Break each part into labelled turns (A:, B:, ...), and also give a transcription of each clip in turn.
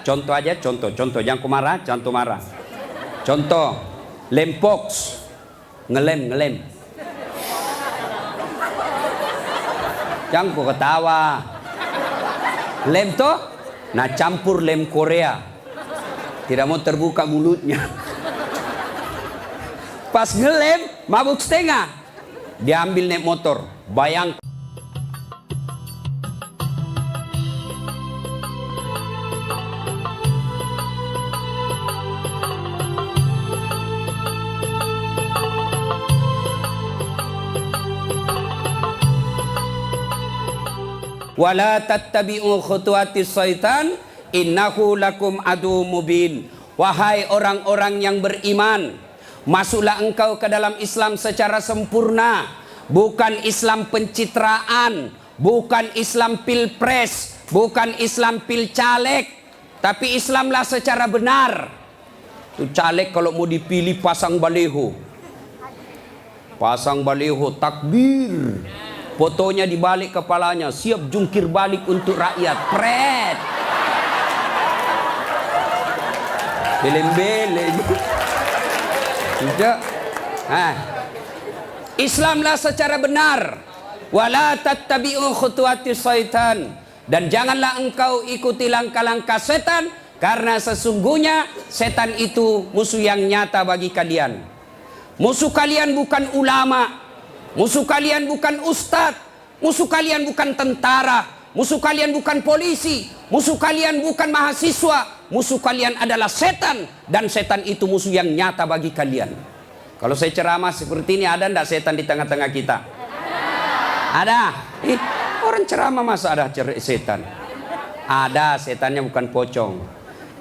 A: Contoh aja, contoh. Jangan kau marah, jangan marah. Contoh, lempox, ngelem. Jangan kau ketawa. Lem toh, nah campur lem Korea. Tidak mau terbuka mulutnya. Pas ngelem, mabuk setengah. Dia ambil naik motor. Bayang. Wala tattabi'u khutuwatis syaitan innahu lakum adu mubin. Wahai orang-orang yang beriman, masuklah engkau ke dalam Islam secara sempurna, bukan Islam pencitraan, bukan Islam pilpres, bukan Islam pilcaleg, tapi Islamlah secara benar. Tuh caleg kalau mau dipilih pasang baliho, takbir. Fotonya dibalik kepalanya, siap jungkir balik untuk rakyat. Pret. Beleng-beleng. Tidak. Islamlah secara benar. Wala tattabi'u khutuwatis syaitan. Dan janganlah engkau ikuti langkah-langkah setan, karena sesungguhnya setan itu musuh yang nyata bagi kalian. Musuh kalian bukan ulama. Musuh kalian bukan ustadz, musuh kalian bukan tentara, musuh kalian bukan polisi, musuh kalian bukan mahasiswa, musuh kalian adalah setan, dan setan itu musuh yang nyata bagi kalian. Kalau saya ceramah seperti ini, ada enggak setan di tengah-tengah kita? Ada. Orang ceramah masa ada setan? Ada, setannya bukan pocong.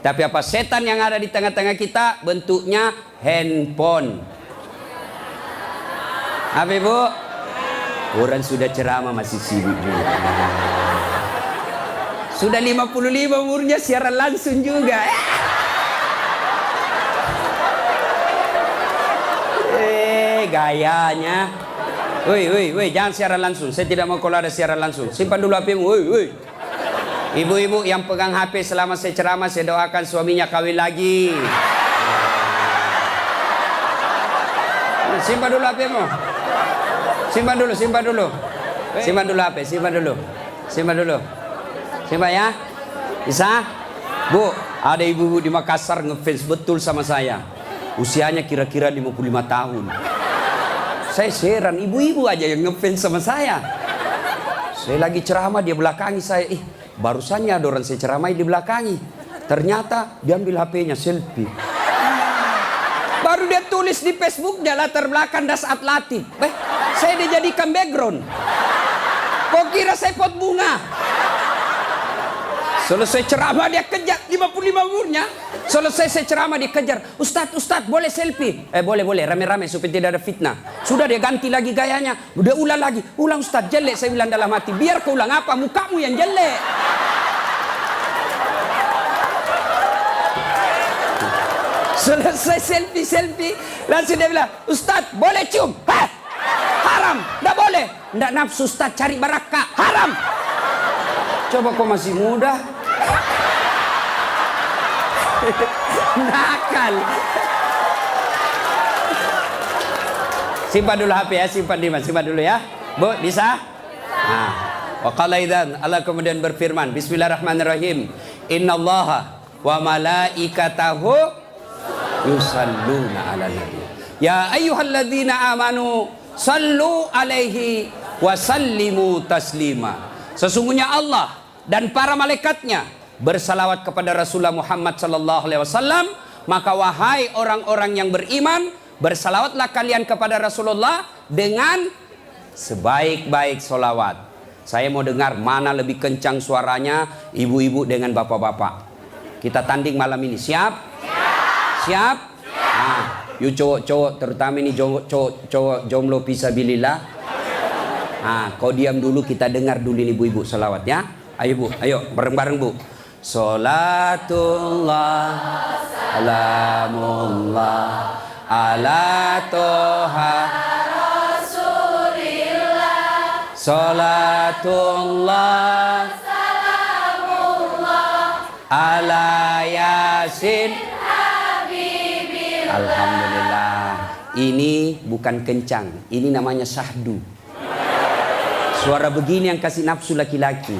A: Tapi apa setan yang ada di tengah-tengah kita? Bentuknya handphone. Apa ibu? Orang sudah ceramah masih sibuk juga. Sudah 55 umurnya siaran langsung juga. Gayanya. Woi, jangan siaran langsung. Saya tidak mau kalau ada siaran langsung. Simpan dulu HP-mu. Woi. Ibu-ibu yang pegang HP selama saya ceramah, saya doakan suaminya kawin lagi. Simpan dulu HP-mu. Simpan dulu HP, simpan dulu ya. Bisa? Bu, ada ibu-ibu di Makassar ngefans betul sama saya. Usianya kira-kira 55 tahun. Saya heran, ibu-ibu aja yang ngefans sama saya. Saya lagi ceramah, dia belakangi saya. Barusannya ada orang saya ceramai di belakangi. Ternyata dia ambil HP-nya selfie. Baru dia tulis di Facebooknya latar belakang Das Atlatif. Saya dijadikan background. Kok kira saya pot bunga? Selesai ceramah dia kejar, 55 umurnya. Selesai saya ceramah dia kejar. Ustadz boleh selfie? Boleh, rame-rame supaya tidak ada fitnah. Sudah dia ganti lagi gayanya. Udah ulang lagi. Ulang Ustadz, jelek saya bilang dalam hati. Biar kau ulang apa, mukamu yang jelek. Selesai selfie, langsung dia bilang, Ustadz boleh cium? Haram, tidak boleh. Tidak nafsu Ustadz, cari barakah. Haram. Coba kau masih muda. Nakal. Simpan dulu HP ya, simpan dulu ya. Bu, bisa? Wa qala idzan, Allah kemudian berfirman, Bismillahirrahmanirrahim. Innallaha wa malaikatahu yusalluna ala nabi. Ya ayyuhalladzina amanu sallu alaihi wa sallimu taslima. Sesungguhnya Allah dan para malaikatnya bersalawat kepada Rasulullah Muhammad sallallahu alaihi wasallam. Maka wahai orang-orang yang beriman, bersalawatlah kalian kepada Rasulullah dengan sebaik-baik solawat. Saya mau dengar mana lebih kencang suaranya, ibu-ibu dengan bapak-bapak. Kita tanding malam ini, siap? Siap? Yuk cowok-cowok, terutama ini cowok jomblo fisabilillah. Kau diam dulu, kita dengar dulu ini ibu-ibu salawat ya. Ayo bu, ayo bareng-bareng bu. Salatullah salamullah ala toha Rasulillah. Salatullah salamullah ala Yasin. Alhamdulillah. Ini bukan kencang, ini namanya syahdu. Suara begini yang kasih nafsu laki-laki.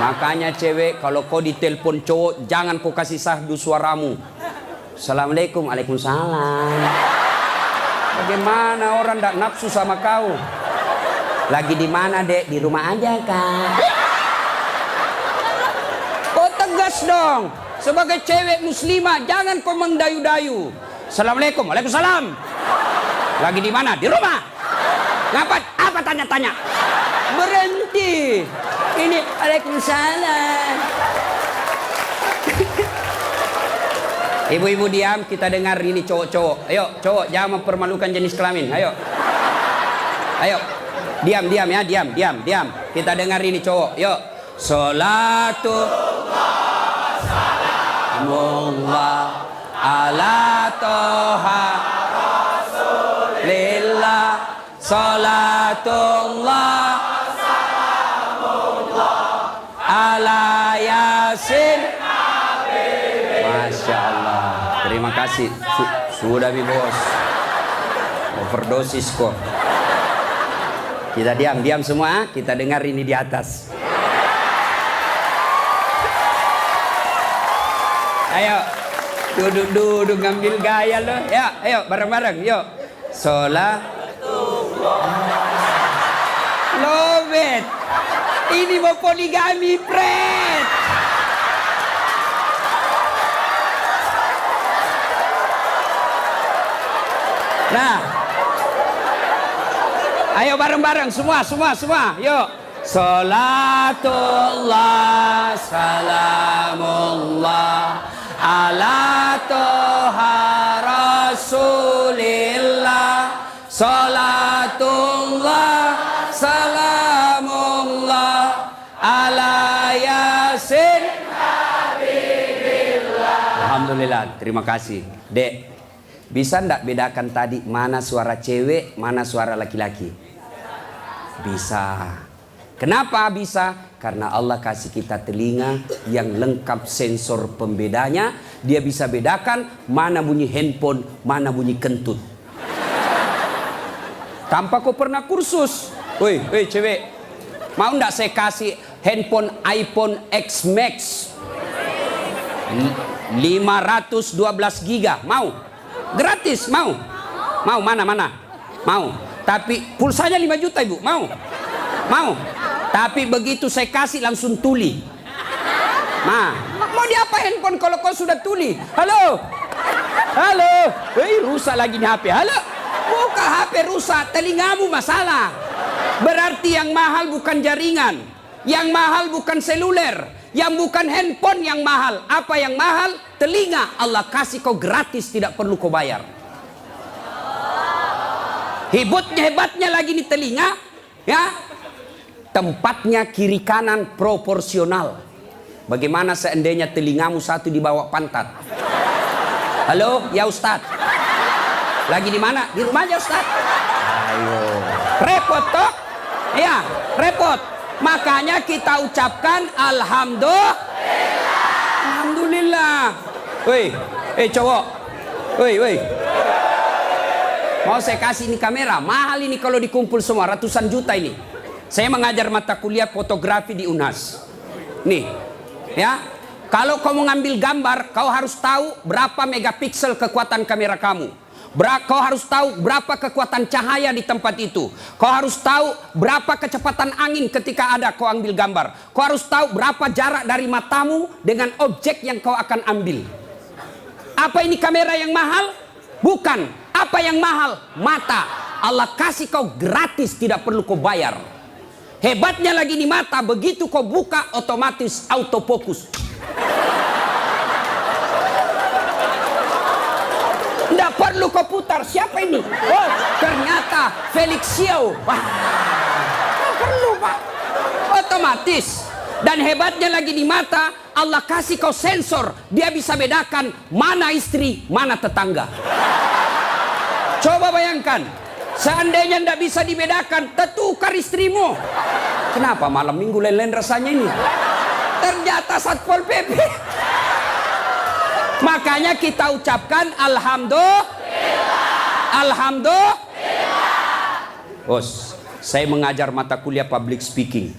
A: Makanya cewek, kalau kau ditelepon cowok, jangan kau kasih syahdu suaramu. Assalamualaikum, waalaikumsalam. Bagaimana orang tak nafsu sama kau? Lagi di mana, Dek? Di rumah aja, Kak. Kau tegas dong. Sebagai cewek muslimah, jangan kau mendayu-dayu. Assalamualaikum, waalaikumsalam. Lagi di mana? Di rumah. Ngapa? Apa tanya-tanya? Berhenti. Ini waalaikumsalam. Ibu-ibu diam, kita dengar ini cowok-cowok. Ayo, cowok, jangan mempermalukan jenis kelamin. Ayo. Ayo. Diam ya, diam. Kita dengar ini cowok. Yuk. Salatu Salamullah ala toha Rasulillah. Salatullah Salamullah ala Yasin. Masya Allah. Terima kasih. Sudah bi bos. Overdosis kok. Kita diam semua, kita dengar ini di atas. Ayo, duduk ngambil gaya loh. Ya, ayo bareng-bareng, yuk. Love it. Ini mau poligami, Fred. Nah, ayo bareng-bareng semua. Yuk. Salatullah salamullah ala toha Rasulillah. Salatullah salamullah ala Yasin Habibillah. Alhamdulillah, terima kasih. Dek, bisa ndak bedakan tadi mana suara cewek, mana suara laki-laki? Bisa. Kenapa bisa? Karena Allah kasih kita telinga yang lengkap sensor pembedanya. Dia bisa bedakan mana bunyi handphone, mana bunyi kentut. Tanpa kau pernah kursus. Woi cewek, mau ndak saya kasih handphone iPhone X Max 512 giga? Mau? Gratis, mau? Mau, mana? Mau. Tapi pulsanya 5 juta ibu, mau? Tapi begitu saya kasih langsung tuli. Nah, mau diapa handphone kalau kau sudah tuli? Halo? Rusak lagi nih HP. Halo? Buka HP rusak, telingamu masalah. Berarti yang mahal bukan jaringan, yang mahal bukan seluler, yang bukan handphone yang mahal. Apa yang mahal? Telinga. Allah kasih kau gratis, tidak perlu kau bayar. Hebatnya lagi nih telinga, ya. Tempatnya kiri kanan proporsional. Bagaimana seandainya telingamu satu di bawah pantat? Halo, ya Ustaz. Lagi di mana? Di rumah aja Ustaz. Ayo. Repot toh? Ya, repot. Makanya kita ucapkan Alhamdulillah. Woi, cowok. Woi. Mau saya kasih ini kamera, mahal ini kalau dikumpul semua, ratusan juta ini. Saya mengajar mata kuliah fotografi di UNHAS. Nih, ya. Kalau kamu ngambil gambar, kau harus tahu berapa megapiksel kekuatan kamera kamu. Kau harus tahu berapa kekuatan cahaya di tempat itu. Kau harus tahu berapa kecepatan angin ketika ada kau ambil gambar. Kau harus tahu berapa jarak dari matamu dengan objek yang kau akan ambil. Apa ini kamera yang mahal? Bukan. Apa yang mahal? Mata. Allah kasih kau gratis, tidak perlu kau bayar. Hebatnya lagi di mata, begitu kau buka otomatis autofokus. Tidak perlu kau putar. Siapa ini? Oh, ternyata Felix Xiao. Wah, tidak perlu Pak. Otomatis. Dan hebatnya lagi di mata, Allah kasih kau sensor. Dia bisa bedakan mana istri, mana tetangga. Coba bayangkan, seandainya tidak bisa dibedakan, tertukar istrimu. Kenapa malam minggu lain-lain rasanya ini? Ternyata Satpol PP. Makanya kita ucapkan alhamdulillah. Alhamdulillah. Bos, saya mengajar mata kuliah public speaking.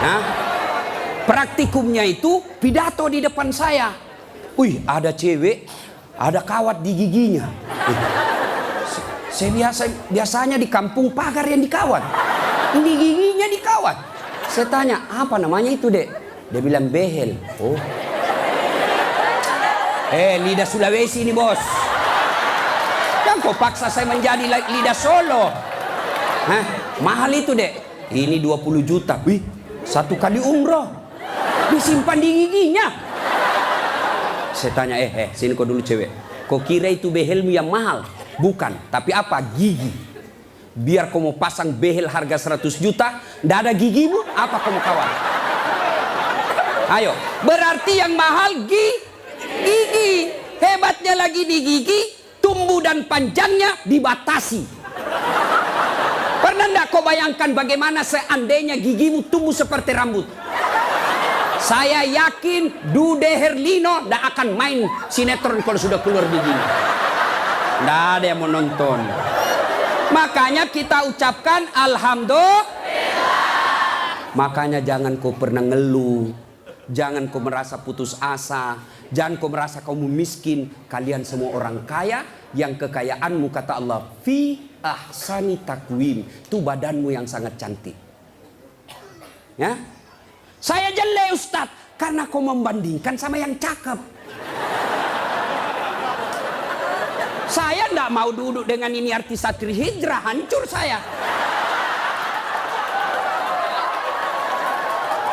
A: Hah? Praktikumnya itu pidato di depan saya. Wih, ada cewek, ada kawat di giginya. Saya biasanya di kampung pagar yang dikawat. Ini giginya dikawat. Saya tanya, apa namanya itu, Dek? Dia bilang behel. Oh. Lidah Sulawesi ini, bos. Yang kau paksa saya menjadi lidah Solo. Hah? Mahal itu, Dek. Ini 20 juta. Wih, 1 kali umroh. Disimpan di giginya. Saya tanya, sini kau dulu cewek. Kau kira itu behelmu yang mahal? Bukan, tapi apa? Gigi. Biar kau mau pasang behel harga 100 juta, ndak ada gigimu, apa kau mau kawat? Ayo, berarti yang mahal gigi. Hebatnya lagi di gigi, tumbuh dan panjangnya dibatasi. Pernah ndak kau bayangkan bagaimana seandainya gigimu tumbuh seperti rambut? Saya yakin Dude Herlino ndak akan main sinetron kalau sudah keluar giginya. Nggak ada yang mau nonton. Makanya kita ucapkan alhamdulillah. Makanya jangan kau pernah ngeluh, jangan kau merasa putus asa, jangan kau merasa kamu miskin. Kalian semua orang kaya, yang kekayaanmu kata Allah fi ahsani takwim, itu badanmu yang sangat cantik. Ya, saya jelek Ustaz karena kau membandingkan sama yang cakep. Saya tidak mau duduk dengan ini artis Satri Hijrah, hancur saya.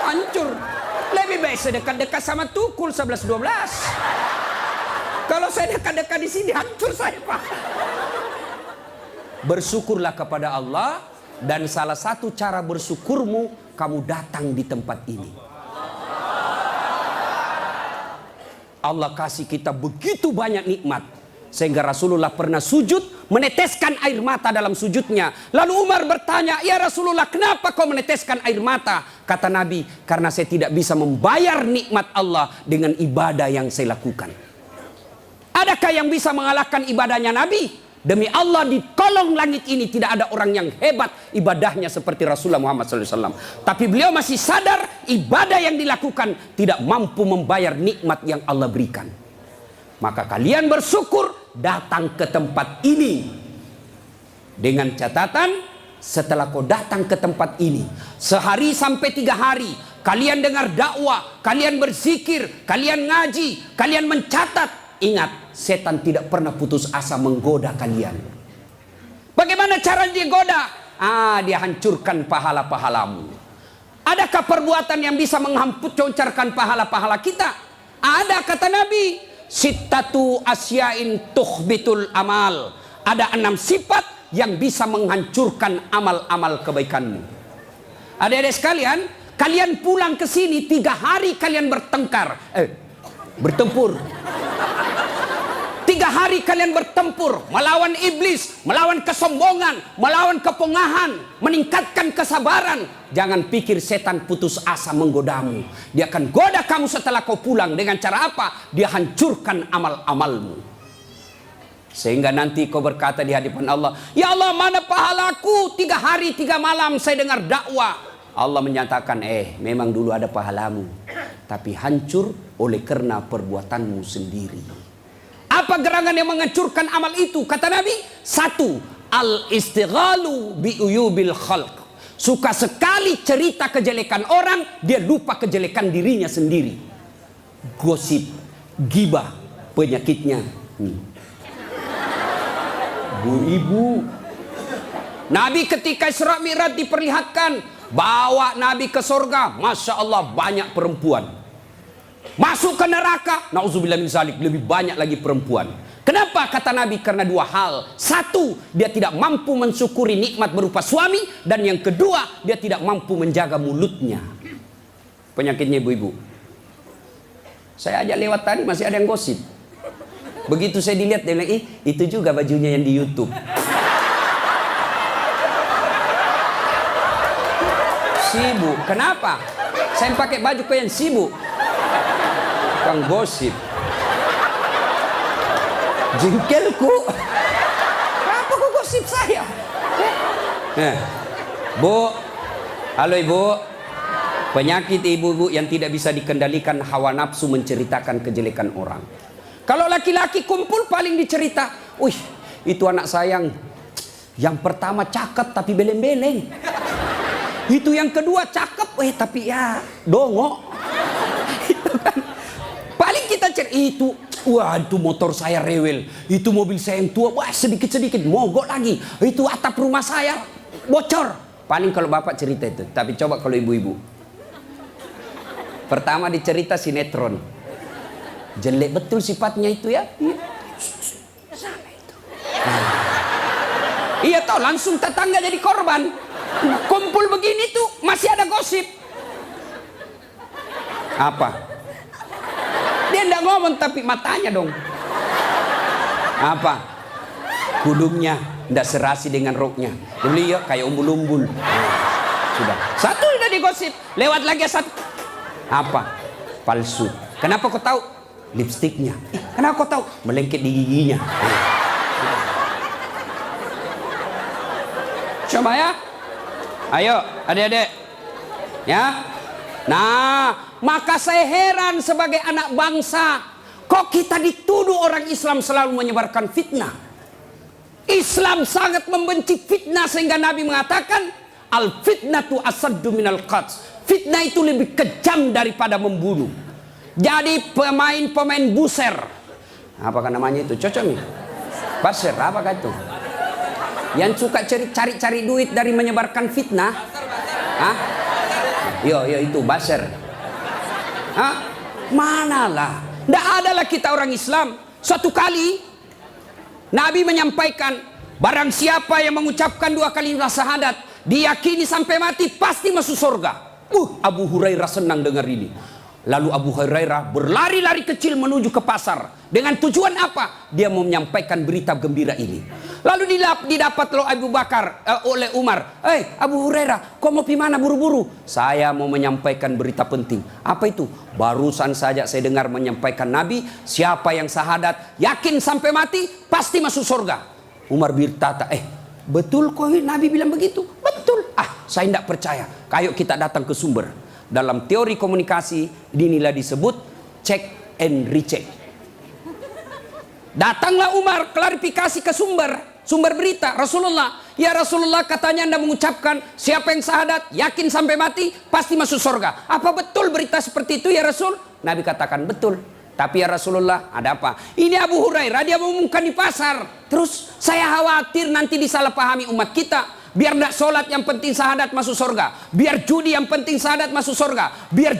A: Hancur. Lebih baik saya dekat-dekat sama Tukul 11-12. Kalau saya dekat-dekat di sini hancur saya, Pak. Bersyukurlah kepada Allah, dan salah satu cara bersyukurmu kamu datang di tempat ini. Allah kasih kita begitu banyak nikmat. Sehingga Rasulullah pernah sujud, meneteskan air mata dalam sujudnya. Lalu Umar bertanya, ya Rasulullah, kenapa kau meneteskan air mata? Kata Nabi, karena saya tidak bisa membayar nikmat Allah dengan ibadah yang saya lakukan. Adakah yang bisa mengalahkan ibadahnya Nabi? Demi Allah, di kolong langit ini tidak ada orang yang hebat ibadahnya seperti Rasulullah Muhammad SAW. Tapi beliau masih sadar ibadah yang dilakukan tidak mampu membayar nikmat yang Allah berikan. Maka kalian bersyukur datang ke tempat ini. Dengan catatan, setelah kau datang ke tempat ini, sehari sampai 3 hari, kalian dengar dakwah, kalian berzikir, kalian ngaji, kalian mencatat. Ingat, setan tidak pernah putus asa menggoda kalian. Bagaimana cara dia goda? Dia hancurkan pahala-pahalamu. Adakah perbuatan yang bisa menghancurkan pahala-pahala kita? Ada, kata Nabi. Sittatu asyain tuhbitul amal. Ada 6 sifat yang bisa menghancurkan amal-amal kebaikanmu. Adik-adik sekalian, kalian pulang ke sini 3 hari kalian bertempur. 3 hari kalian bertempur melawan iblis, melawan kesombongan, melawan kepongahan, meningkatkan kesabaran. Jangan pikir setan putus asa menggodamu. Dia akan goda kamu setelah kau pulang. Dengan cara apa? Dia hancurkan amal-amalmu. Sehingga nanti kau berkata di hadapan Allah, ya Allah, mana pahalaku? 3 hari 3 malam saya dengar dakwah. Allah menyatakan, memang dulu ada pahalamu, tapi hancur oleh karena perbuatanmu sendiri. Apa gerangan yang menghancurkan amal itu? Kata Nabi, 1, al-istighalu bi'uyubil khalq. Suka sekali cerita kejelekan orang, dia lupa kejelekan dirinya sendiri. Gosip, gibah, penyakitnya. Bu ibu. Nabi ketika Isra Mi'raj diperlihatkan, bawa Nabi ke surga, Masya Allah banyak perempuan. Masuk ke neraka, na'udzubillah min zalik, lebih banyak lagi perempuan. Kenapa? Kata Nabi, karena 2 hal. 1, dia tidak mampu mensyukuri nikmat berupa suami. Dan yang kedua, dia tidak mampu menjaga mulutnya. Penyakitnya ibu-ibu. Saya ajak lewat tadi, masih ada yang gosip. Begitu saya dilihat, dia bilang, itu juga bajunya yang di YouTube. Sibuk. Kenapa? Saya pakai baju kau yang sibuk. Kang gosip. Jengkelku. Kenapa kau gosip saya? Bu, halo ibu. Penyakit ibu-ibu yang tidak bisa dikendalikan hawa nafsu menceritakan kejelekan orang. Kalau laki-laki kumpul paling dicerita, wih itu anak sayang. Yang pertama cakep tapi beleng-beleng. Itu yang kedua cakep, tapi ya dongok. Itu kan. Paling kita cerita itu, wah itu motor saya rewel, itu mobil saya yang tua, wah sedikit-sedikit mogok lagi. Itu atap rumah saya bocor. Paling kalau bapak cerita itu, tapi coba kalau ibu-ibu. Pertama dicerita sinetron. Jelek betul sifatnya itu ya. Sana itu. Iya toh, langsung tetangga jadi korban. Kumpul begini tuh masih ada gosip. Apa? Dia enggak ngomong tapi matanya dong. Apa? Kudungnya enggak serasi dengan roknya. Dia kayak umbul-umbul. Sudah. Satu udah digosip. Lewat lagi satu. Apa? Palsu. Kenapa kau tahu? Lipstiknya. Kenapa kau tahu? Melengket di giginya. Coba ya. Ayo adik-adik. Ya. Nah, maka saya heran sebagai anak bangsa. Kok kita dituduh orang Islam selalu menyebarkan fitnah? Islam sangat membenci fitnah sehingga Nabi mengatakan al-fitnatu asaddu minal qatl. Fitnah itu lebih kejam daripada membunuh. Jadi pemain buser. Apakah namanya itu? Cocok nih. Baser, apakah itu? Yang suka cari duit dari menyebarkan fitnah. Hah? Yo itu baser. Hah? Manalah. Tidak adalah kita orang Islam. Suatu kali Nabi menyampaikan, barang siapa yang mengucapkan 2 kalimat syahadat, diyakini sampai mati pasti masuk surga. Abu Hurairah senang dengar ini. Lalu Abu Hurairah berlari-lari kecil menuju ke pasar. Dengan tujuan apa? Dia mau menyampaikan berita gembira ini. Lalu didapat oleh Abu Bakar, oleh Umar. Abu Hurairah, kau mau pergi mana buru-buru? Saya mau menyampaikan berita penting. Apa itu? Barusan saja saya dengar menyampaikan Nabi, siapa yang syahadat, yakin sampai mati, pasti masuk surga. Umar berkata, betul kok Nabi bilang begitu? Betul. Saya tidak percaya. Ayo kita datang ke sumber. Dalam teori komunikasi inilah disebut check and recheck. Datanglah Umar klarifikasi ke sumber berita Rasulullah. Ya Rasulullah, katanya Anda mengucapkan siapa yang syahadat yakin sampai mati pasti masuk surga. Apa betul berita seperti itu ya Rasul? Nabi katakan betul. Tapi ya Rasulullah, ada apa? Ini Abu Hurairah, dia mengumumkan di pasar. Terus saya khawatir nanti disalahpahami umat kita. Biar tidak sholat yang penting syahadat masuk surga. Biar judi yang penting syahadat masuk surga. Biar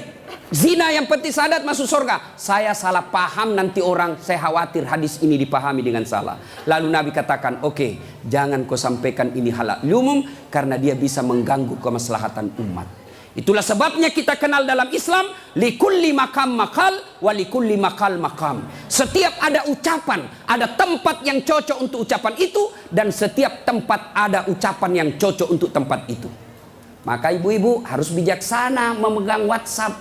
A: zina yang penting syahadat masuk surga. Saya salah paham nanti orang. Saya khawatir hadis ini dipahami dengan salah. Lalu Nabi katakan, oke, jangan kau sampaikan ini halal umum, karena dia bisa mengganggu kemaslahatan umat. Itulah sebabnya kita kenal dalam Islam, likulli makam makal, wa likulli makal makam. Setiap ada ucapan, ada tempat yang cocok untuk ucapan itu, dan setiap tempat ada ucapan yang cocok untuk tempat itu. Maka ibu-ibu harus bijaksana memegang WhatsApp,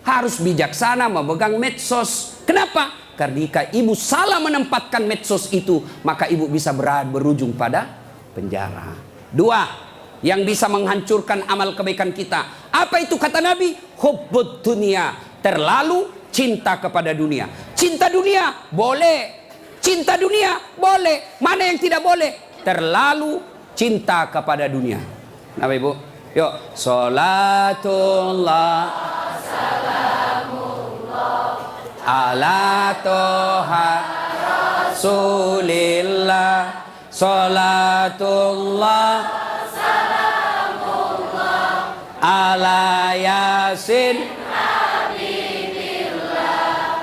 A: harus bijaksana memegang medsos. Kenapa? Karena jika ibu salah menempatkan medsos itu, maka ibu bisa berujung pada penjara. 2. Yang bisa menghancurkan amal kebaikan kita. Apa itu kata Nabi? Hubbud dunia. Terlalu cinta kepada dunia. Cinta dunia boleh. Cinta dunia boleh. Mana yang tidak boleh? Terlalu cinta kepada dunia. Nah ibu, yuk. Salatullah ala toha Rasulillah. Salatullah ala Yasin.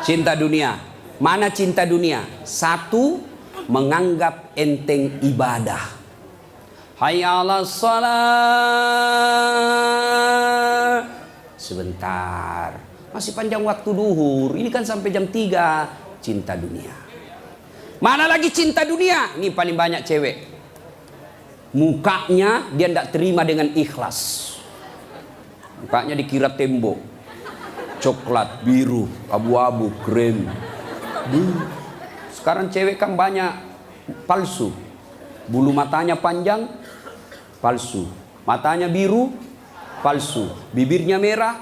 A: Cinta dunia. Mana cinta dunia? 1. Menganggap enteng ibadah. Hayya 'alas shalah. Sebentar, masih panjang waktu duhur. Ini kan sampai jam 3. Cinta dunia. Mana lagi cinta dunia? Ini paling banyak cewek. Mukanya dia tidak terima dengan ikhlas. Mukanya dikira tembok. Coklat, biru, abu-abu, krem. Sekarang cewek kan banyak palsu. Bulu matanya panjang, palsu. Matanya biru, palsu. Bibirnya merah,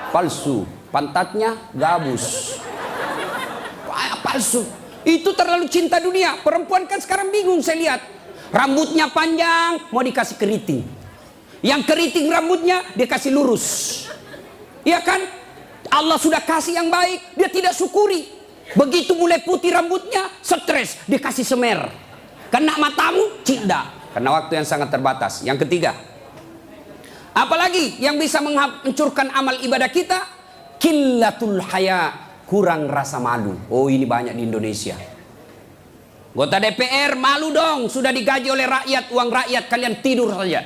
A: palsu. Pantatnya gabus, palsu. Itu terlalu cinta dunia. Perempuan kan sekarang bingung saya lihat. Rambutnya panjang, mau dikasih keriting. Yang keriting rambutnya, dia kasih lurus. Iya kan? Allah sudah kasih yang baik, dia tidak syukuri. Begitu mulai putih rambutnya, stres, dia kasih semer. Kena matamu, cinta. Karena waktu yang sangat terbatas. Yang ketiga, apalagi yang bisa menghancurkan amal ibadah kita? Qillatul haya, kurang rasa malu. Oh, ini banyak di Indonesia. Anggota DPR malu dong, sudah digaji oleh rakyat, uang rakyat, kalian tidur saja.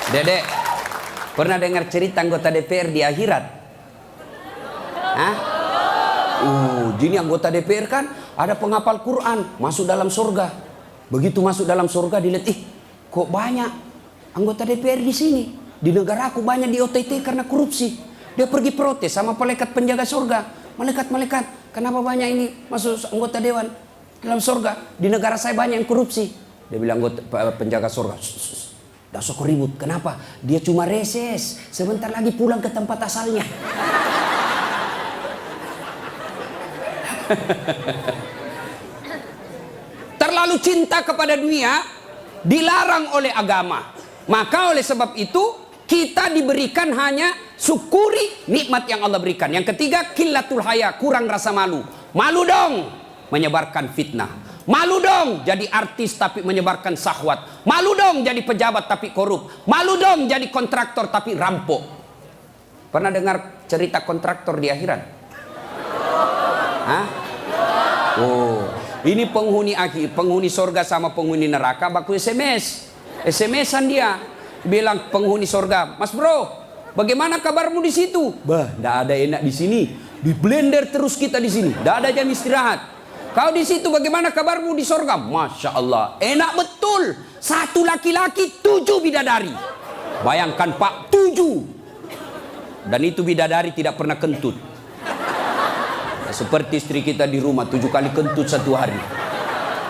A: Dedek, pernah dengar cerita anggota DPR di akhirat? Hah? Jadi anggota DPR kan ada penghafal Quran, masuk dalam surga. Begitu masuk dalam surga dilihat, kok banyak anggota DPR di sini? Di negara aku banyak di OTT karena korupsi. Dia pergi protes sama malaikat penjaga surga. Malaikat, kenapa banyak ini masuk anggota dewan dalam surga? Di negara saya banyak yang korupsi. Dia bilang anggota penjaga surga, dah sok ribut. Kenapa? Dia cuma reses. Sebentar lagi pulang ke tempat asalnya. Terlalu cinta kepada dunia dilarang oleh agama. Maka oleh sebab itu kita diberikan hanya syukuri nikmat yang Allah berikan. Yang ketiga, qillatul haya, kurang rasa malu. Malu dong menyebarkan fitnah. Malu dong jadi artis tapi menyebarkan syahwat. Malu dong jadi pejabat tapi korup. Malu dong jadi kontraktor tapi rampok. Pernah dengar cerita kontraktor di akhirat? Hah? Oh, ini penghuni akhir, penghuni surga sama penghuni neraka baku SMS-an dia. Bilang penghuni surga, "Mas bro, bagaimana kabarmu di situ?" "Bah, enggak ada enak di sini. Di blender terus kita di sini. Enggak ada jam istirahat." "Kau di situ bagaimana kabarmu di surga?" "Masya Allah, enak betul. 1 laki-laki 7 bidadari." Bayangkan Pak, 7. Dan itu bidadari tidak pernah kentut. Seperti istri kita di rumah 7 kali kentut 1 hari.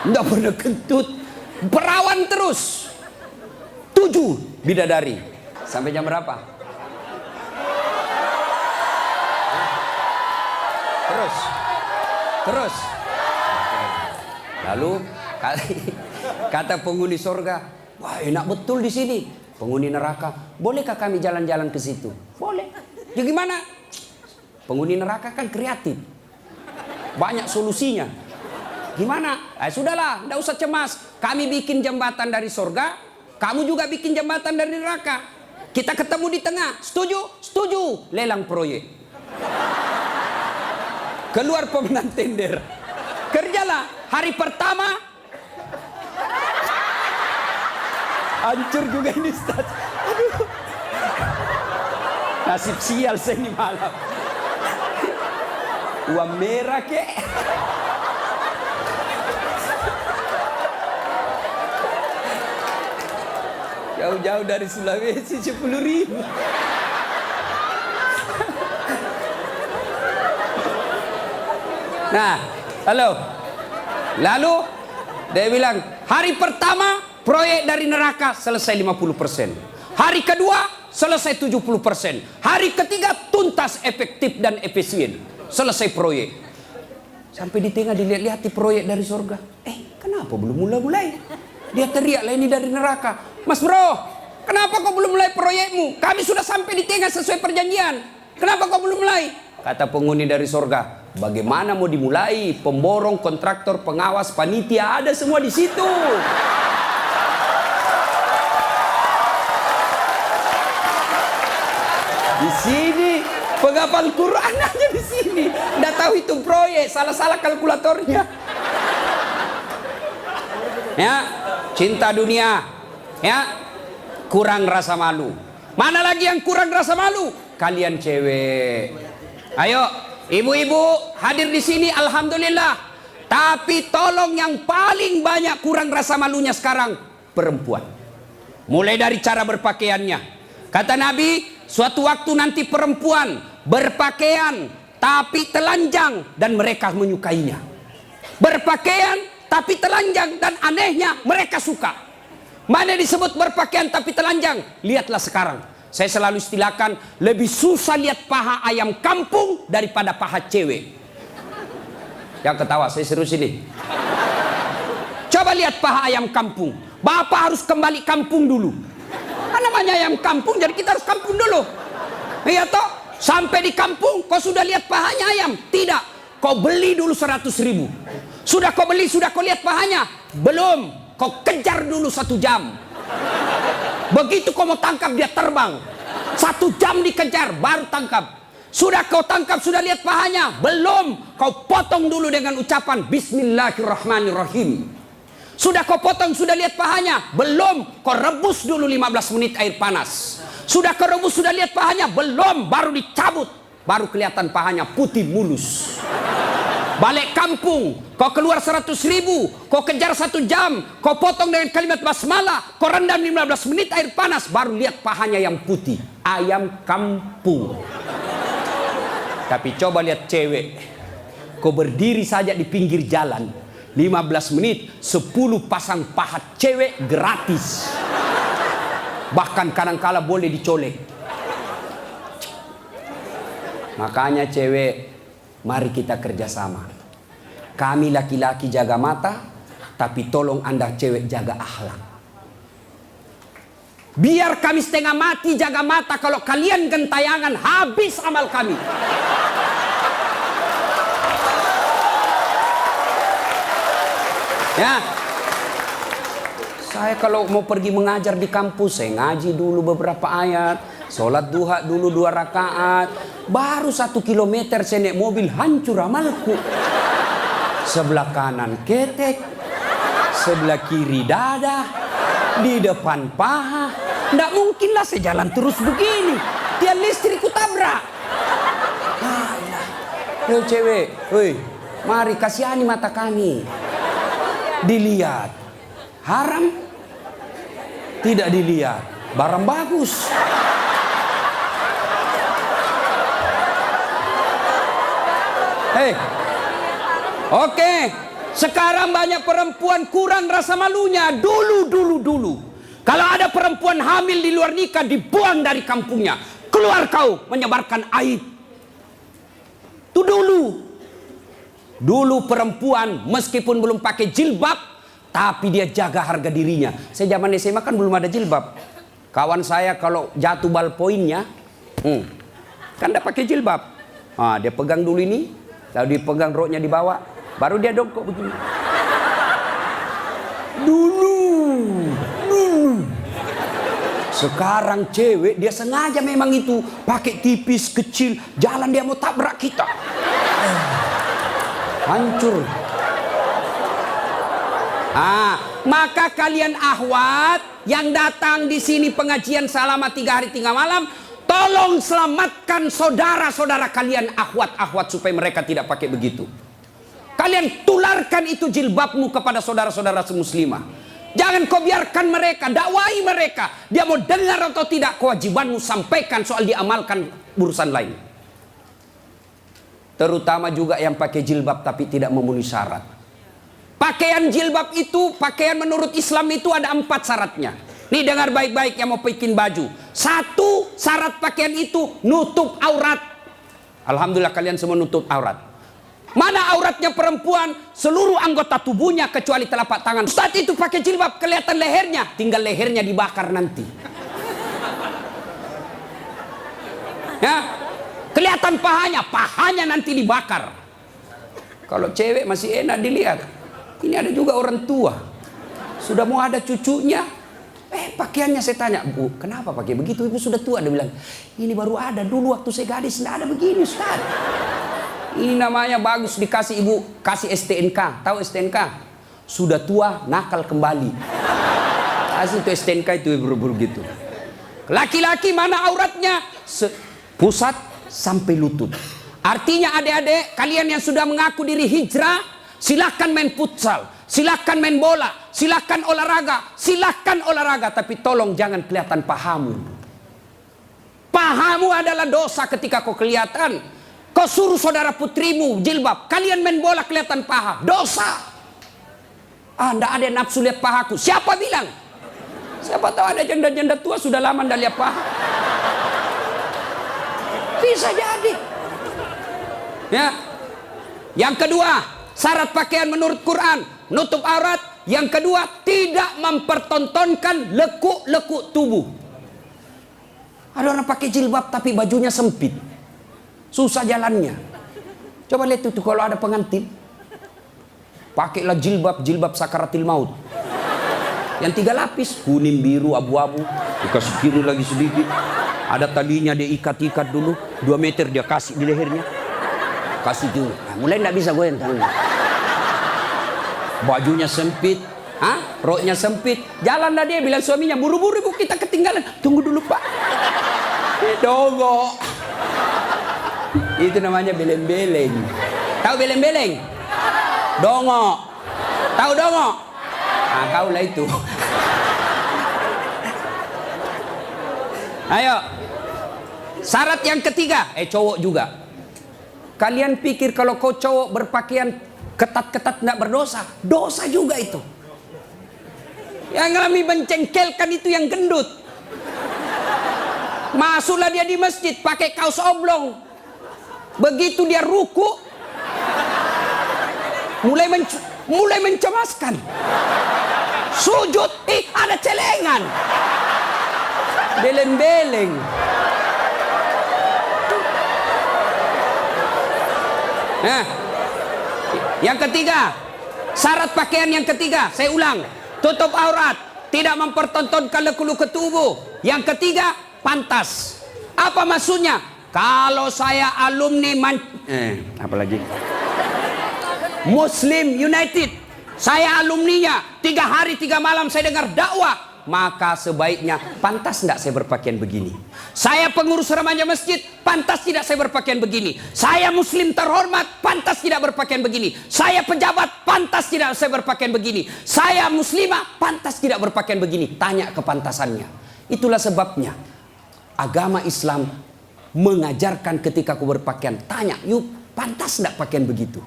A: Tidak pernah kentut. Perawan terus. 7 bidadari. Sampai jam berapa? Terus. Lalu kata penghuni surga, "Wah, enak betul di sini." Penghuni neraka, "Bolehkah kami jalan-jalan ke situ?" "Boleh." "Ya gimana?" Penghuni neraka kan kreatif, banyak solusinya. "Gimana?" Sudahlah, tidak usah cemas. Kami bikin jembatan dari surga, kamu juga bikin jembatan dari neraka. Kita ketemu di tengah. Setuju? Setuju. Lelang proyek. Keluar pemenang tender. Kerjalah. Hari pertama hancur juga ini, Ustaz. Aduh. Nasib sial saya ini malam. Uang merah kek. Jauh-jauh dari Sulawesi 10.000. Nah, lalu dia bilang, hari pertama proyek dari neraka selesai 50%. Hari kedua selesai 70%. Hari ketiga tuntas, efektif dan efisien. Selesai proyek. Sampai di tengah dilihat-lihat di proyek dari surga. Kenapa belum mulai-mulai? Dia teriak, "Lah ini dari neraka." "Mas bro, kenapa kau belum mulai proyekmu? Kami sudah sampai di tengah sesuai perjanjian. Kenapa kau belum mulai?" Kata penghuni dari surga, "Bagaimana mau dimulai? Pemborong, kontraktor, pengawas, panitia ada semua di situ." Di sini penghafal Quran aja di sini. Nggak tahu itu proyek, salah-salah kalkulatornya. Ya, cinta dunia. Ya, kurang rasa malu. Mana lagi yang kurang rasa malu? Kalian cewek. Ayo, ibu-ibu hadir di sini, alhamdulillah. Tapi tolong yang paling banyak kurang rasa malunya sekarang perempuan. Mulai dari cara berpakaiannya. Kata Nabi, suatu waktu nanti perempuan berpakaian tapi telanjang dan mereka menyukainya. Berpakaian tapi telanjang dan anehnya mereka suka. Mana disebut berpakaian tapi telanjang? Lihatlah sekarang. Saya selalu istilahkan, lebih susah lihat paha ayam kampung daripada paha cewek. Yang ketawa, saya serius ini. Coba lihat paha ayam kampung. Bapak harus kembali kampung dulu. Namanya ayam kampung, jadi kita harus kampung dulu. Iya toh? Sampai di kampung, kau sudah lihat pahanya ayam? Tidak. Kau beli dulu 100.000. Sudah kau beli, sudah kau lihat pahanya? Belum. Kau kejar dulu 1 jam. Begitu kau mau tangkap, dia terbang. 1 jam dikejar, baru tangkap. Sudah kau tangkap, sudah lihat pahanya? Belum. Kau potong dulu dengan ucapan Bismillahirrahmanirrahim. Sudah kau potong, sudah lihat pahanya? Belum. Kau rebus dulu 15 menit air panas. Sudah kau rebus, sudah lihat pahanya? Belum. Baru dicabut. Baru kelihatan pahanya putih mulus. Balik kampung, kau keluar 100.000, kau kejar 1 jam, kau potong dengan kalimat basmalah, kau rendam 15 menit air panas, baru lihat pahanya yang putih. Ayam kampung. Tapi coba lihat cewek, kau berdiri saja di pinggir jalan, 15 menit, 10 pasang paha cewek gratis. Bahkan kadang-kala boleh dicolek. Makanya cewek, mari kita kerjasama. Kami laki-laki jaga mata, tapi tolong Anda cewek jaga akhlak. Biar kami setengah mati jaga mata, kalau kalian gentayangan habis amal kami. Ya, saya kalau mau pergi mengajar di kampus, saya ngaji dulu beberapa ayat, sholat duha dulu 2 rakaat, baru 1 kilometer saya naik mobil, hancur amalku. Sebelah kanan ketek, sebelah kiri dada, di depan paha. Nggak mungkinlah saya jalan terus begini, tiang listrik ku tabrak. Yo cewek, woi, mari kasihani mata kami. Dilihat haram, tidak dilihat barang bagus. Hei, oke, sekarang banyak perempuan kurang rasa malunya. Dulu kalau ada perempuan hamil di luar nikah, dibuang dari kampungnya. Keluar kau menyebarkan aib. Itu dulu perempuan meskipun belum pakai jilbab, tapi dia jaga harga dirinya. Saya zaman SMA kan belum ada jilbab. Kawan saya kalau jatuh ballpointnya, kan tidak pakai jilbab. Dia pegang dulu ini, lalu dipegang roknya di bawah, baru dia dongkok begini. Dulu. Sekarang cewek dia sengaja memang itu pakai tipis kecil, jalan dia mau tabrak kita. Hancur. Maka kalian akhwat yang datang di sini pengajian selama 3 hari 3 malam, tolong selamatkan saudara-saudara kalian akhwat-akhwat supaya mereka tidak pakai begitu. Kalian tularkan itu jilbabmu kepada saudara-saudara semuslimah. Jangan kau biarkan mereka, dakwai mereka. Dia mau dengar atau tidak, kewajibanmu sampaikan, soal diamalkan urusan lain. Terutama juga yang pakai jilbab tapi tidak memenuhi syarat. Pakaian jilbab itu, pakaian menurut Islam itu ada 4 syaratnya. Nih dengar baik-baik yang mau bikin baju. 1, syarat pakaian itu nutup aurat. Alhamdulillah kalian semua nutup aurat. Mana auratnya perempuan? Seluruh anggota tubuhnya kecuali telapak tangan. Saat itu pakai jilbab, kelihatan lehernya, tinggal lehernya dibakar nanti. Ya, kelihatan pahanya nanti dibakar. Kalau cewek masih enak dilihat. Ini ada juga orang tua, sudah mau ada cucunya, pakaiannya saya tanya, Bu, kenapa pakai begitu? Ibu sudah tua. Dia bilang, ini baru ada, dulu waktu saya gadis tidak ada begini, Ustaz. Ini namanya bagus dikasih ibu, kasih STNK. Tahu STNK? Sudah tua, nakal kembali. Kasih itu STNK itu buru-buru gitu. Laki-laki mana auratnya? Pusat sampai lutut. Artinya adik-adik, kalian yang sudah mengaku diri hijrah, silahkan main futsal, silahkan main bola. silahkan olahraga, tapi tolong jangan kelihatan pahamu. Pahamu adalah dosa ketika kau kelihatan. Kau suruh saudara putrimu jilbab, kalian main bola kelihatan paha, dosa. Nggak ada nafsu lihat pahaku. Siapa bilang? Siapa tahu ada janda-janda tua sudah lama nggak lihat paha. Bisa jadi. Ya. Yang kedua, syarat pakaian menurut Quran, nutup aurat. Yang kedua, tidak mempertontonkan lekuk-lekuk tubuh. Ada orang pakai jilbab tapi bajunya sempit. Susah jalannya. Coba lihat itu kalau ada pengantin. Pakailah jilbab sakaratil maut. Yang 3 lapis, kuning, biru, abu-abu. Dikasih kiri lagi sedikit. Ada talinya dia ikat-ikat dulu. 2 meter dia kasih di lehernya. Kasih dulu. Nah, mulai tidak bisa goyang tangannya. Bajunya sempit. Roknya sempit. Jalan dah dia bilang suaminya, buru-buru ibu kita ketinggalan. Tunggu dulu pak. Dogo. Itu namanya beleng-beleng. Tahu beleng-beleng? Dongo. Tahu dongo? Kau lah itu. Ayo. Syarat yang ketiga, cowok juga. Kalian pikir kalau kau cowok berpakaian ketat-ketat tidak berdosa? Dosa juga itu. Yang lebih mencengkelkan itu yang gendut. Masuklah dia di masjid pakai kaos oblong. Begitu dia ruku, mulai mencemaskan. Sujud, ada celengan. Beleng-beleng. Nah, yang ketiga, syarat pakaian yang ketiga, saya ulang, tutup aurat, tidak mempertontonkan lekuk-lekuk tubuh. Yang ketiga, pantas. Apa maksudnya? Kalau saya alumni apalagi Muslim United, saya alumninya, 3 hari 3 malam saya dengar dakwah, maka sebaiknya pantas tidak saya berpakaian begini. Saya pengurus remaja masjid, pantas tidak saya berpakaian begini. Saya muslim terhormat, pantas tidak berpakaian begini. Saya pejabat, pantas tidak saya berpakaian begini. Saya muslimah, pantas tidak berpakaian begini. Tanya kepantasannya. Itulah sebabnya agama Islam mengajarkan ketika aku berpakaian, tanya, yuk pantas tidak pakaian begitu.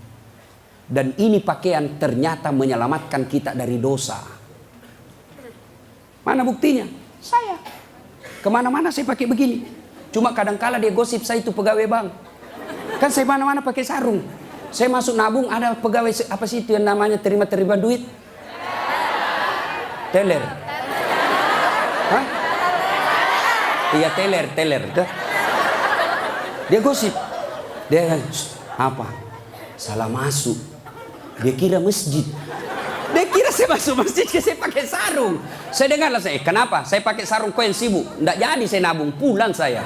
A: Dan ini pakaian ternyata menyelamatkan kita dari dosa. Mana buktinya? Saya kemana-mana saya pakai begini. Cuma kadang-kala dia gosip saya itu pegawai bank. Kan saya mana-mana pakai sarung. Saya masuk nabung, ada pegawai apa sih itu yang namanya terima-terima duit? Teller. Hah? Iya teller. Dia gosip. Dia apa? Salah masuk. Dia kira masjid. Dia kira saya masuk masjid, saya pakai sarung. Saya dengarlah saya, kenapa? Saya pakai sarung koin sibuk. Nggak jadi saya nabung, pulang saya.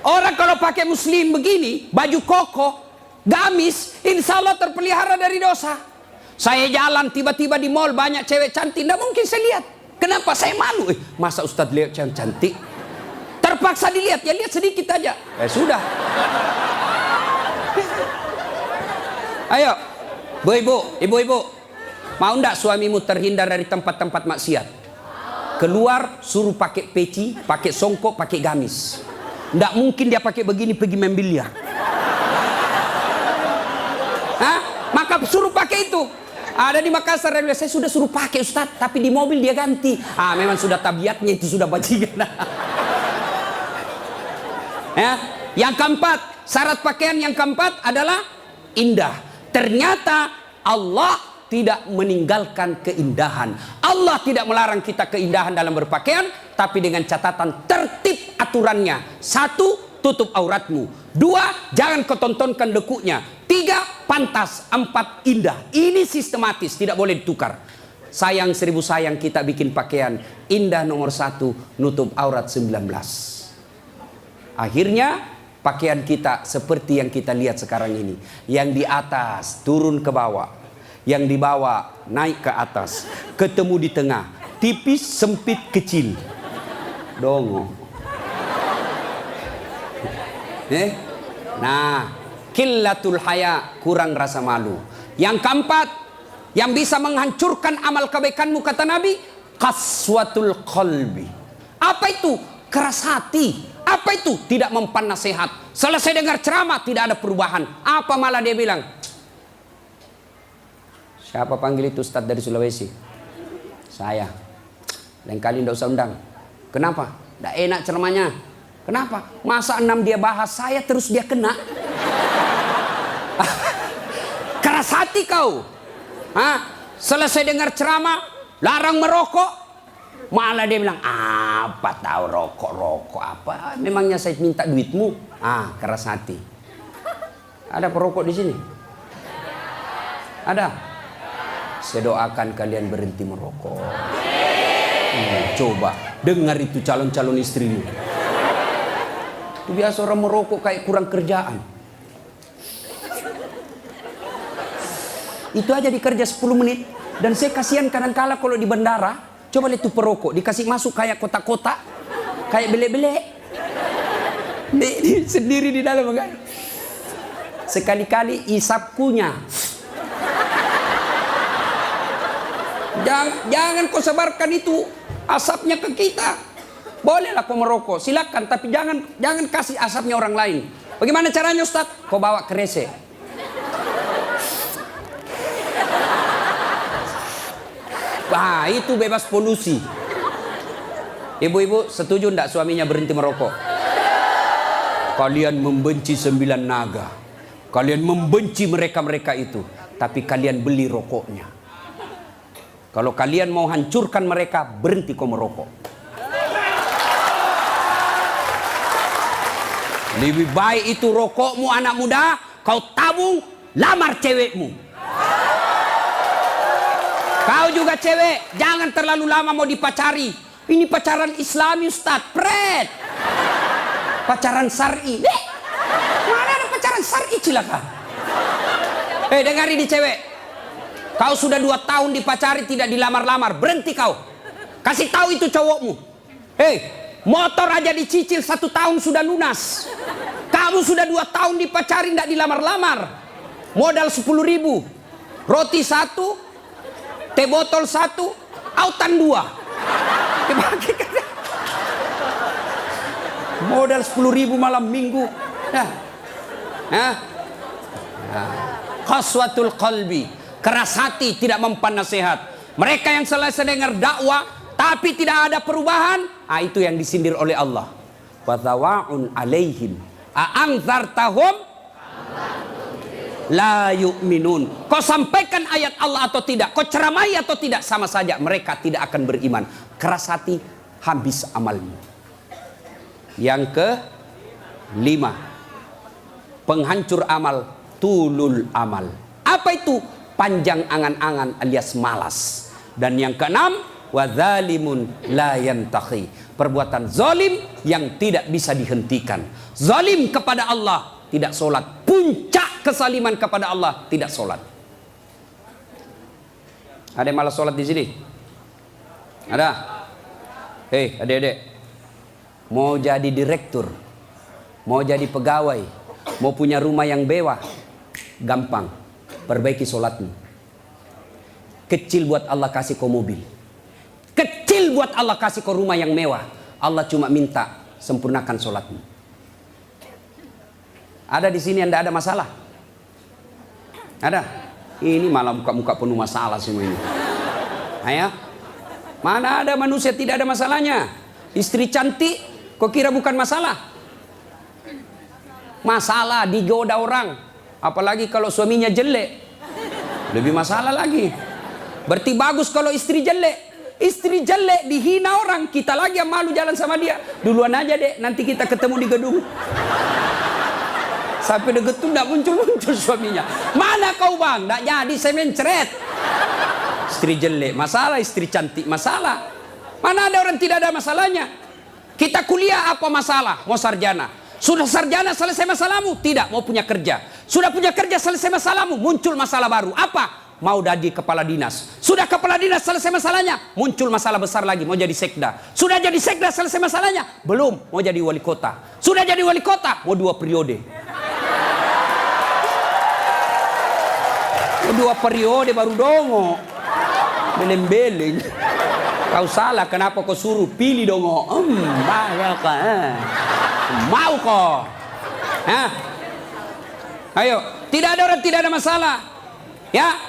A: Orang kalau pakai muslim begini, baju koko, gamis, insya Allah terpelihara dari dosa. Saya jalan tiba-tiba di mall banyak cewek cantik, nggak mungkin saya lihat. Kenapa? Saya malu. Masa Ustadz lihat cewek cantik? Terpaksa dilihat, ya lihat sedikit aja. Sudah. Ayo, ibu-ibu, mau ndak suamimu terhindar dari tempat-tempat maksiat? Keluar, suruh pakai peci, pakai songkok, pakai gamis. Ndak mungkin dia pakai begini pergi main biliar. Maka suruh pakai itu. Ada di Makassar, saya sudah suruh pakai Ustadz, tapi di mobil dia ganti. Memang sudah tabiatnya itu, sudah bajingan. Yang keempat, syarat pakaian yang keempat adalah indah. Ternyata Allah tidak meninggalkan keindahan. Allah tidak melarang kita keindahan dalam berpakaian, tapi dengan catatan tertib aturannya. 1, tutup auratmu. 2, jangan kau tontonkan lekuknya. 3, pantas. 4, indah. Ini sistematis, tidak boleh ditukar. Sayang 1000 sayang kita bikin pakaian. Indah nomor 1, nutup aurat 19. Akhirnya pakaian kita seperti yang kita lihat sekarang ini. Yang di atas turun ke bawah, yang di bawah naik ke atas, ketemu di tengah, tipis, sempit, kecil. Dongo. Nah, qillatul haya, kurang rasa malu. Yang keempat, yang bisa menghancurkan amal kebaikanmu kata Nabi, qaswatul qalbi. Apa itu? Keras hati. Apa itu? Tidak mempan nasihat. Selesai dengar ceramah tidak ada perubahan. Apa malah dia bilang? Siapa panggil itu Ustadz dari Sulawesi? Saya. Lain kali tidak usah undang. Kenapa? Tidak enak ceramahnya. Kenapa? Masa 6 dia bahas, saya terus dia kena. Keras hati kau. Selesai dengar ceramah, larang merokok, malah dia bilang, apa tahu rokok apa? Memangnya saya minta duitmu? Keras hati. Ada perokok di sini? Ada? Saya doakan kalian berhenti merokok. Coba dengar itu calon-calon istrimu. Itu biasa orang merokok kayak kurang kerjaan. Itu aja dikerja 10 menit. Dan saya kasihan kadang-kala kalau di bandara, coba lihat tuh perokok, dikasih masuk kayak kotak-kotak, kayak belek-belek. Sendiri di dalam kan. Sekali-kali isap kunyah. Jangan kau sebarkan itu asapnya ke kita. Bolehlah kau merokok, silakan, tapi jangan kasih asapnya orang lain. Bagaimana caranya Ustaz? Kau bawa kresek. Itu bebas polusi. Ibu-ibu setuju enggak suaminya berhenti merokok? Kalian membenci 9 naga. Kalian membenci mereka-mereka itu. Tapi kalian beli rokoknya. Kalau kalian mau hancurkan mereka, berhenti kau merokok. Lebih baik itu rokokmu anak muda, kau tabung, lamar cewekmu. Kau juga cewek, jangan terlalu lama mau dipacari. Ini pacaran Islami Ustaz, pret. Pacaran syar'i. Mana ada pacaran syar'i cilaka? Dengar ini cewek. Kau sudah 2 tahun dipacari tidak dilamar-lamar, berhenti kau. Kasih tahu itu cowokmu. Motor aja dicicil 1 tahun sudah lunas. Kamu sudah 2 tahun dipacari tidak dilamar-lamar. Modal 10.000. Roti 1. Teh botol 1, autan 2. Dibagikan. Modal 10.000 malam minggu. Qaswatul qalbi. Keras hati, tidak mempan nasihat. Mereka yang selesai dengar dakwah, tapi tidak ada perubahan. Itu yang disindir oleh Allah. Watawa'un alaihim. A'anzartahum la yu'minun. Kau sampaikan ayat Allah atau tidak, kau ceramai atau tidak, sama saja mereka tidak akan beriman. Keras hati, habis amalmu. Yang ke-5, penghancur amal, tulul amal. Apa itu? Panjang angan-angan alias malas. Dan yang ke-6, wadzalimun la yantahi. Perbuatan zalim yang tidak bisa dihentikan. Zalim kepada Allah, tidak sholat. Puncak kesaliman kepada Allah, tidak sholat. Ada yang malas sholat di sini? Ada? Adik-adik, mau jadi direktur, mau jadi pegawai, mau punya rumah yang mewah, gampang. Perbaiki sholatmu. Kecil buat Allah kasih kau mobil. Kecil buat Allah kasih kau rumah yang mewah. Allah cuma minta sempurnakan sholatmu. Ada di sini yang tidak ada masalah? Ada? Ini malah muka-muka penuh masalah semua ini. Ayo. Mana ada manusia tidak ada masalahnya? Istri cantik, kok kira bukan masalah? Masalah digoda orang. Apalagi kalau suaminya jelek. Lebih masalah lagi. Berarti bagus kalau istri jelek. Istri jelek dihina orang, kita lagi yang malu jalan sama dia. Duluan aja dek, nanti kita ketemu di gedung. Sampai deket tuh tidak muncul-muncul suaminya. Mana kau bang? Tidak jadi, saya mencret. Istri jelek masalah, istri cantik masalah. Mana ada orang tidak ada masalahnya? Kita kuliah apa masalah? Mau sarjana. Sudah sarjana selesai masalahmu? Tidak, mau punya kerja. Sudah punya kerja selesai masalahmu? Muncul masalah baru. Apa? Mau jadi kepala dinas. Sudah kepala dinas selesai masalahnya? Muncul masalah besar lagi, mau jadi sekda. Sudah jadi sekda selesai masalahnya? Belum, mau jadi wali kota. Sudah jadi wali kota? Mau 2 periode. 2 periode baru dongo. Beleng-beleng. Kau salah, kenapa kau suruh pilih dongo? Bahaya kan? Mau kau? Hah? Ayo, tidak ada orang, tidak ada masalah. Ya,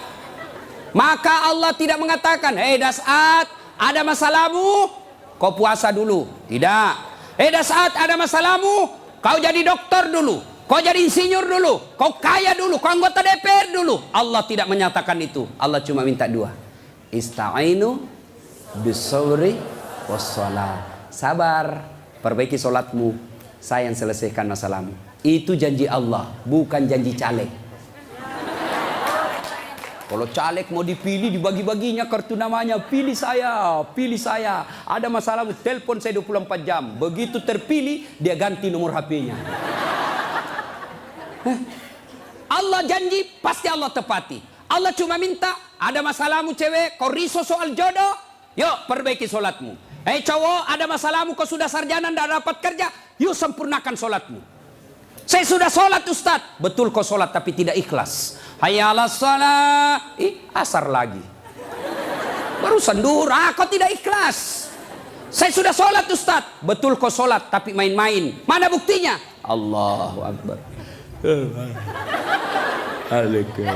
A: maka Allah tidak mengatakan, hei Das'at, ada masalahmu, kau puasa dulu. Tidak. Hei Das'at, ada masalahmu, kau jadi dokter dulu, kau jadi insinyur dulu, kau kaya dulu, kau anggota DPR dulu. Allah tidak menyatakan itu. Allah cuma minta 2. Ista'inu bisawri wassalat. Sabar, perbaiki solatmu, saya yang selesaikan masalahmu. Itu janji Allah, bukan janji caleg. Kalau caleg mau dipilih, dibagi-baginya kartu namanya, pilih saya, pilih saya. Ada masalahmu, telepon saya 24 jam. Begitu terpilih, dia ganti nomor HP-nya. Allah janji, pasti Allah tepati. Allah cuma minta, ada masalahmu cewek, kau risau soal jodoh, yuk perbaiki solatmu. Cowok, ada masalahmu, kau sudah sarjana, tidak dapat kerja, yuk sempurnakan solatmu. Saya sudah solat Ustaz. Betul kau solat tapi tidak ikhlas. Hayya 'alas shalah. Asar lagi. Barusan duhur, kau tidak ikhlas. Saya sudah solat Ustaz. Betul kau solat tapi main-main. Mana buktinya? Allahu Akbar. Alaikum.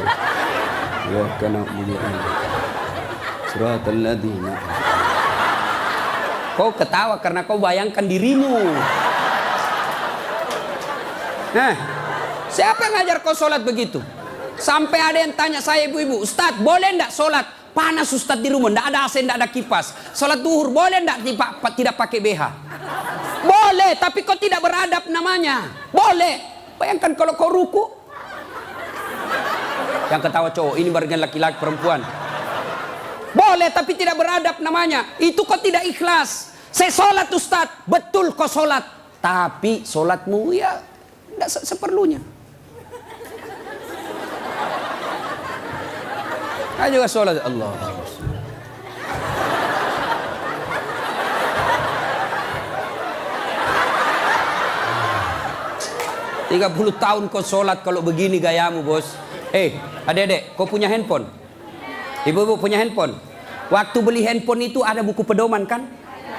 A: Ya kana mulian. Suratul ladina. Kau ketawa karena kau bayangkan dirimu. Nah, siapa yang ngajar kau sholat begitu? Sampai ada yang tanya saya, ibu-ibu, Ustadz boleh enggak sholat? Panas Ustadz di rumah, enggak ada AC, enggak ada kipas. Sholat duhur boleh enggak tidak pakai BH? Boleh, tapi kau tidak beradab namanya. Boleh. Bayangkan kalau kau ruku. Yang ketawa cowok, ini bagian laki-laki perempuan. Boleh, tapi tidak beradab namanya. Itu kau tidak ikhlas. Saya sholat Ustadz, betul kau sholat. Tapi sholatmu ya tidak seperlunya. Saya juga sholat Allah. 30 tahun kau sholat kalau begini gayamu bos. Adik-adik, kau punya handphone? Ibu-ibu punya handphone? Waktu beli handphone itu ada buku pedoman kan?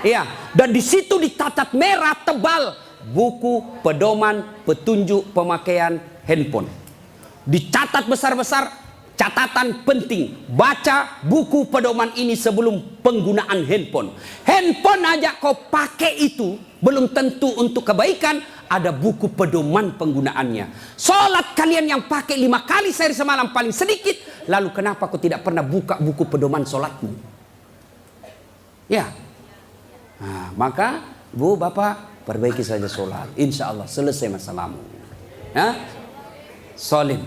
A: Iya. Dan di situ dicatat merah tebal buku pedoman petunjuk pemakaian handphone. Dicatat besar-besar, catatan penting. Baca buku pedoman ini sebelum penggunaan handphone. Handphone aja kau pakai itu belum tentu untuk kebaikan. Ada buku pedoman penggunaannya. Sholat kalian yang pakai 5 kali sehari semalam paling sedikit. Lalu kenapa kau tidak pernah buka buku pedoman sholatmu? Ya. Nah, maka bu, bapak, perbaiki saja sholat. Insya Allah selesai masalahmu. Zolim.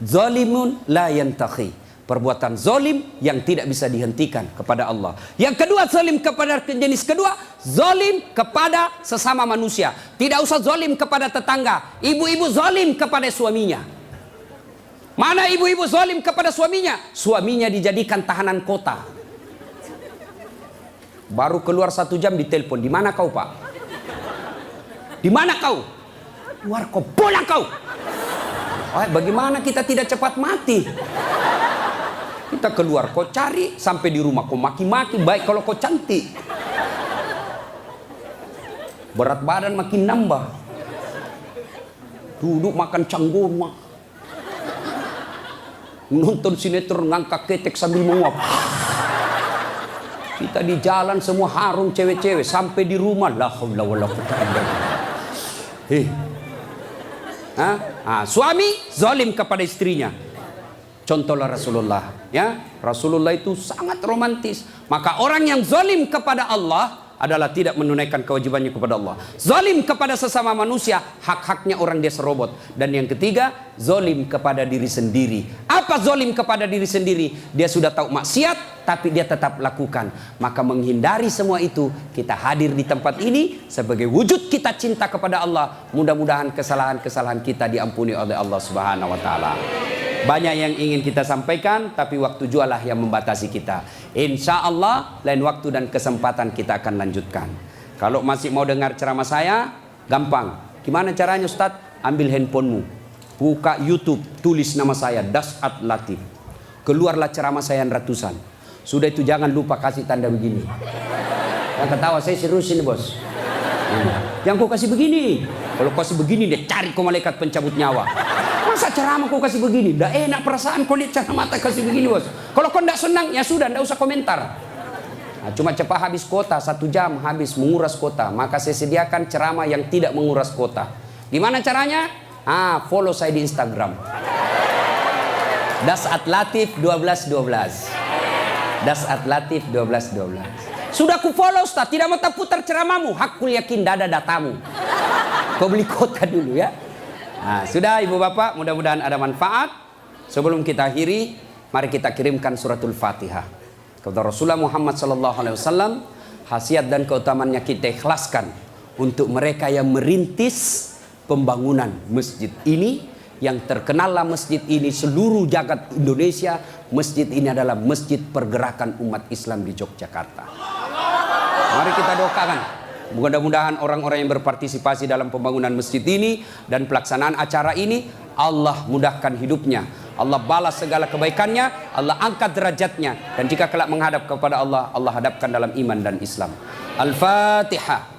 A: Zolimun la yantakhi. Perbuatan zolim yang tidak bisa dihentikan kepada Allah. Yang kedua, zolim kepada jenis kedua, zolim kepada sesama manusia. Tidak usah zolim kepada tetangga. Ibu-ibu zolim kepada suaminya. Mana ibu-ibu zolim kepada suaminya? Suaminya dijadikan tahanan kota. Baru keluar 1 jam ditelepon. Di mana kau, Pak? Di mana kau? Keluar kau, pulang kau. Bagaimana kita tidak cepat mati? Kita keluar, kau cari sampai di rumah, kau maki-maki. Baik kalau kau cantik, berat badan makin nambah. Duduk makan canggurma, nonton sinetron ngangkat ketek sambil menguap. Kita di jalan semua harum cewek-cewek. Sampai di rumah, la haula wala quwwata illa billah. Suami zalim kepada istrinya. Contohlah Rasulullah, ya. Rasulullah itu sangat romantis. Maka orang yang zalim kepada Allah adalah tidak menunaikan kewajibannya kepada Allah. Zalim kepada sesama manusia, hak-haknya orang dia serobot. Dan yang ketiga, zalim kepada diri sendiri. Apa zalim kepada diri sendiri? Dia sudah tahu maksiat, tapi dia tetap lakukan. Maka menghindari semua itu, kita hadir di tempat ini sebagai wujud kita cinta kepada Allah. Mudah-mudahan kesalahan-kesalahan kita diampuni oleh Allah Subhanahu wa taala. Banyak yang ingin kita sampaikan, tapi waktu jualah yang membatasi kita. Insya Allah lain waktu dan kesempatan kita akan lanjutkan. Kalau masih mau dengar ceramah saya, gampang. Gimana caranya Ustadz? Ambil handphonemu, buka YouTube, tulis nama saya Das'at Latif. Keluarlah ceramah saya yang ratusan. Sudah itu jangan lupa kasih tanda begini. Yang ketawa saya serius ini bos. Yang kau kasih begini. Kalau kasih begini dia cari kau malaikat pencabut nyawa. Masa ceramah kau kasih begini? Dah enak perasaan kau lihat ceramah kasih begini bos. Kalau kau tidak senang ya sudah, tidak usah komentar. Nah, cuma cepat habis kota, 1 jam habis menguras kota. Maka saya sediakan ceramah yang tidak menguras kota. Gimana caranya? Follow saya di Instagram. Das@latif 1212. Das@latif 1212. Sudah ku follow Ustaz, tidak mau tak putar ceramahmu. Hakul yakin dada datamu. Kau beli kota dulu ya. Nah, sudah ibu bapak, mudah-mudahan ada manfaat. Sebelum kita akhiri, mari kita kirimkan suratul Fatihah kepada Rasulullah Muhammad SAW. Khasiat dan keutamaannya kita ikhlaskan untuk mereka yang merintis pembangunan masjid ini. Yang terkenallah masjid ini seluruh jagat Indonesia. Masjid ini adalah masjid pergerakan umat Islam di Yogyakarta. Mari kita doakan. Mudah-mudahan orang-orang yang berpartisipasi dalam pembangunan masjid ini dan pelaksanaan acara ini, Allah mudahkan hidupnya. Allah balas segala kebaikannya. Allah angkat derajatnya. Dan jika kelak menghadap kepada Allah, Allah hadapkan dalam iman dan Islam. Al-Fatihah.